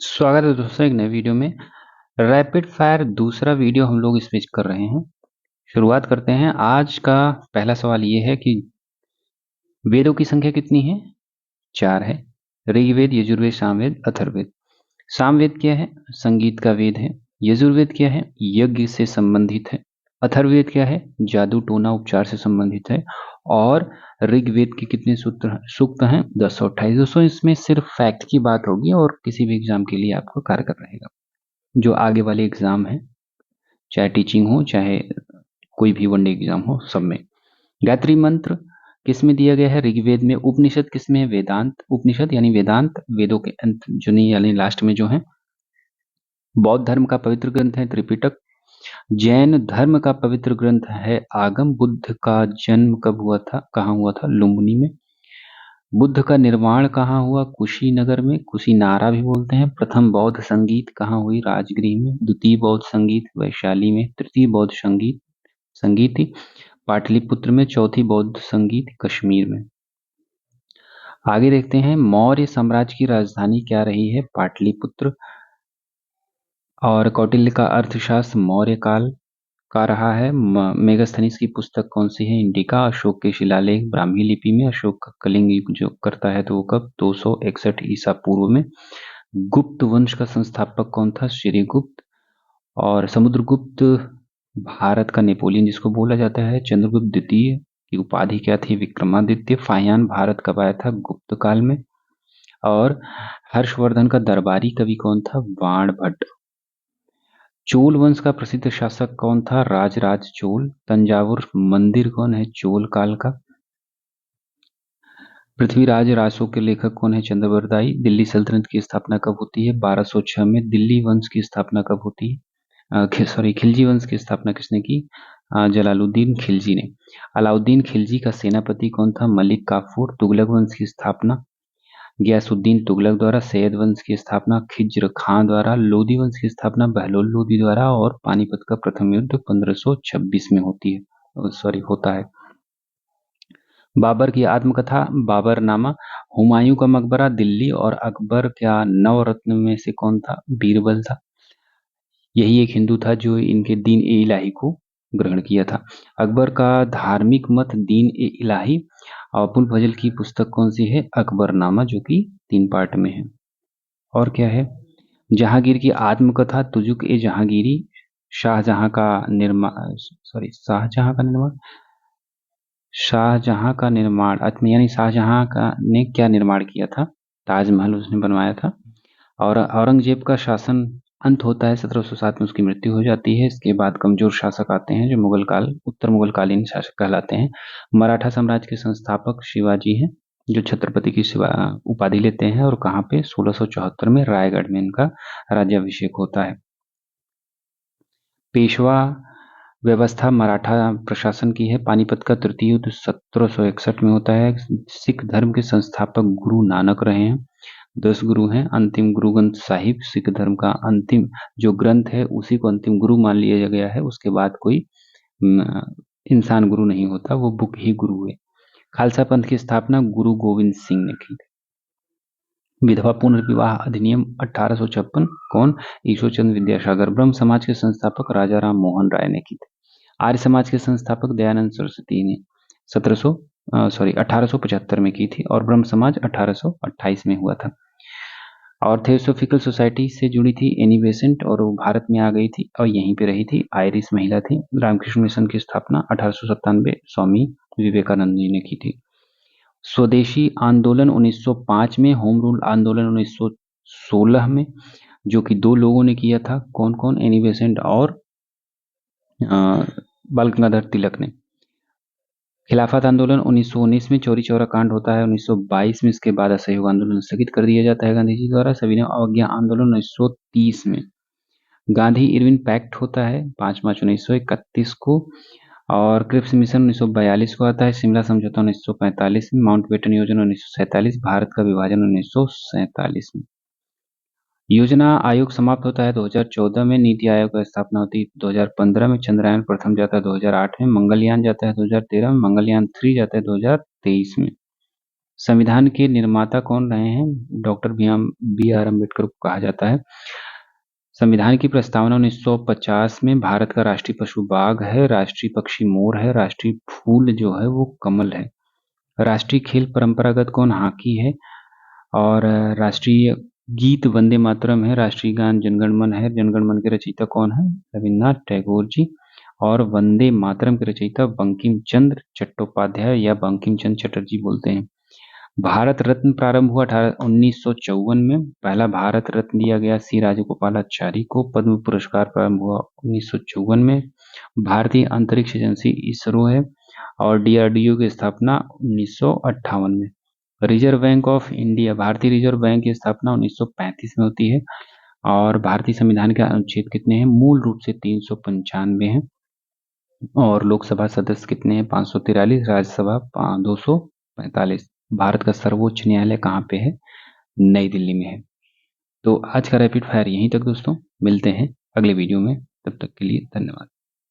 स्वागत है दोस्तों एक नए वीडियो में। रैपिड फायर दूसरा वीडियो हम लोग इसमें कर रहे हैं। शुरुआत करते हैं। आज का पहला सवाल ये है कि वेदों की संख्या कितनी है? 4 है। ऋग्वेद, यजुर्वेद, सामवेद, अथर्ववेद। सामवेद क्या है? संगीत का वेद है। यजुर्वेद क्या है? यज्ञ से संबंधित है। अथर्ववेद क्या है? जादू टोना उपचार से संबंधित है। और ऋग्वेद के कितने सूक्त हैं? 1028। दोस्तों इसमें सिर्फ फैक्ट की बात होगी और किसी भी एग्जाम के लिए आपको कारगर रहेगा। जो आगे वाले एग्जाम है, चाहे टीचिंग हो चाहे कोई भी वनडे एग्जाम हो, सब में। गायत्री मंत्र किस में दिया गया है? ऋग्वेद में। उपनिषद किस में है? वेदांत उपनिषद यानी वेदांत, वेदों के अंत जो नहीं यानी लास्ट में जो है। बौद्ध धर्म का पवित्र ग्रंथ है त्रिपिटक। जैन धर्म का पवित्र ग्रंथ है आगम। बुद्ध का जन्म कब हुआ था? कहाँ हुआ था? लुम्बिनी में। बुद्ध का निर्माण कहाँ हुआ? कुशीनगर में, कुशीनारा भी बोलते हैं। प्रथम बौद्ध संगीत कहाँ हुई? राजगृह में। द्वितीय बौद्ध संगीत वैशाली में। तृतीय बौद्ध संगीत संगीत पाटलिपुत्र में। चौथी बौद्ध संगीत कश्मीर में। आगे देखते हैं। मौर्य साम्राज्य की राजधानी क्या रही है? पाटलिपुत्र। और कौटिल्य का अर्थशास्त्र मौर्य काल का रहा है। मेगास्थनीज की पुस्तक कौन सी है? इंडिका। अशोक के शिलालेख ब्राह्मी लिपि में। अशोक का कलिंग युग जो करता है तो वो कब? 261 ईसा पूर्व में। गुप्त वंश का संस्थापक कौन था? श्रीगुप्त। और समुद्रगुप्त भारत का नेपोलियन जिसको बोला जाता है। चंद्रगुप्त द्वितीय की उपाधि क्या थी? विक्रमादित्य। फाहियान भारत कब आया था? गुप्त काल में। और हर्षवर्धन का दरबारी कवि कौन था? बाणभट्ट। चोल वंश का प्रसिद्ध शासक कौन था? राजराज चोल। तंजावुर मंदिर कौन है? चोल काल का। पृथ्वीराज रासो के लेखक कौन है? चंद्रबरदाई। दिल्ली सल्तनत की स्थापना कब होती है? 1206 में। दिल्ली वंश की स्थापना कब होती है? सॉरी, खिलजी वंश की स्थापना किसने की? जलालुद्दीन खिलजी ने। अलाउद्दीन खिलजी का सेनापति कौन था? मलिक काफूर। तुगलक वंश की स्थापना गयासुद्दीन तुगलक द्वारा। सैयद वंश की स्थापना खिज्र खां द्वारा। लोदी वंश की स्थापना बहलोल लोदी द्वारा। और पानीपत का प्रथम युद्ध 1526 में होती है, सॉरी होता है। बाबर की आत्मकथा बाबरनामा। हुमायूं का मकबरा दिल्ली। और अकबर क्या नवरत्न में से कौन था? बीरबल था। यही एक हिंदू था जो इनके दीन ए इलाही को ग्रहण किया था। अकबर का धार्मिक मत दीन ए इलाही। और अबुल फजल की पुस्तक कौन सी है? अकबरनामा, जो कि 3 पार्ट में है। और क्या है? जहांगीर की आत्मकथा तुजुक ए जहांगीरी। शाहजहां का निर्माण सॉरी शाहजहां का निर्माण शाहजहां का निर्माण यानी शाहजहां का ने क्या निर्माण किया था? ताजमहल उसने बनवाया था। और औरंगजेब का शासन अंत होता है 1707 में, उसकी मृत्यु हो जाती है। इसके बाद कमजोर शासक आते हैं जो मुगल काल उत्तर मुगल कालीन शासक कहलाते हैं। मराठा साम्राज्य के संस्थापक शिवाजी हैं जो छत्रपति की उपाधि लेते हैं। और कहाँ पे? 1674 में रायगढ़ में इनका राज्याभिषेक होता है। पेशवा व्यवस्था मराठा प्रशासन की है। पानीपत का तृतीय युद्ध 1761 में होता है। सिख धर्म के संस्थापक गुरु नानक रहे हैं। 10 गुरु हैं। अंतिम गुरु ग्रंथ साहिब सिख धर्म का अंतिम जो ग्रंथ है उसी को अंतिम गुरु मान लिया गया है। उसके बाद कोई इंसान गुरु नहीं होता, वो बुक ही गुरु है। खालसा पंथ की स्थापना गुरु गोविंद सिंह ने की। विधवा पुनर्विवाह अधिनियम 1856 कौन? ईश्वरचंद्र विद्यासागर। ब्रह्म समाज के संस्थापक राजा राम मोहन राय ने की थे। आर्य समाज के संस्थापक दयानंद सरस्वती ने 1875 में की थी। और ब्रह्म समाज 1828 में हुआ था। और थियोसॉफिकल सोसाइटी से जुड़ी थी एनी बेसेंट, और वो भारत में आ गई थी और यहीं पे रही थी। आयरिश महिला थी। रामकृष्ण मिशन की स्थापना 1897 स्वामी विवेकानंद जी ने की थी। स्वदेशी आंदोलन 1905 में। होम रूल आंदोलन 1916 में, जो कि 2 लोगों ने किया था। कौन कौन? एनी बेसेंट और बाल गंगाधर तिलक ने। खिलाफत आंदोलन 1919 में। चौरी चौरा कांड होता है 1922 में। इसके बाद असहयोग आंदोलन स्थगित कर दिया जाता है गांधी जी द्वारा। सविनय अवज्ञा आंदोलन 1930 में। गांधी इरविन पैक्ट होता है 5 मार्च 1931 को। और क्रिप्स मिशन 1942 को आता है। शिमला समझौता 1945 में। माउंटबेटन योजना 1947। भारत का विभाजन 1947 में। योजना आयोग समाप्त होता है 2014 में। नीति आयोग की स्थापना होती है 2015 में। चंद्रयान प्रथम जाता है 2008 में। मंगलयान जाता है 2013 में। मंगलयान 3 जाता है 2023 में। संविधान के निर्माता कौन रहे हैं? डॉक्टर बी आर अम्बेडकर को कहा जाता है। संविधान की प्रस्तावना 1950 में। भारत का राष्ट्रीय पशु बाघ है, राष्ट्रीय पक्षी मोर है, राष्ट्रीय फूल जो है वो कमल है। राष्ट्रीय खेल परंपरागत कौन? हॉकी है। और राष्ट्रीय गीत वंदे मातरम है। राष्ट्रीय गान जनगण मन है। जनगण मन के रचयिता कौन है? रविन्द्रनाथ टैगोर जी। और वंदे मातरम के रचयिता बंकिम चंद्र चट्टोपाध्याय या बंकिम चंद्र चटर्जी बोलते हैं। भारत रत्न प्रारंभ हुआ 1954 में। पहला भारत रत्न दिया गया सी राजगोपालाचारी को। पद्म पुरस्कार प्रारंभ हुआ 1954 में। भारतीय अंतरिक्ष एजेंसी इसरो है। और डीआरडीओ की स्थापना 1958 में। रिजर्व बैंक ऑफ इंडिया, भारतीय रिजर्व बैंक की स्थापना 1935 में होती है। और भारतीय संविधान के अनुच्छेद कितने हैं? मूल रूप से 395 हैं। और लोकसभा सदस्य कितने हैं? 543। राज्यसभा 245। भारत का सर्वोच्च न्यायालय कहाँ पे है? नई दिल्ली में है। तो आज का रैपिड फायर यहीं तक दोस्तों, मिलते हैं अगले वीडियो में, तब तक के लिए धन्यवाद।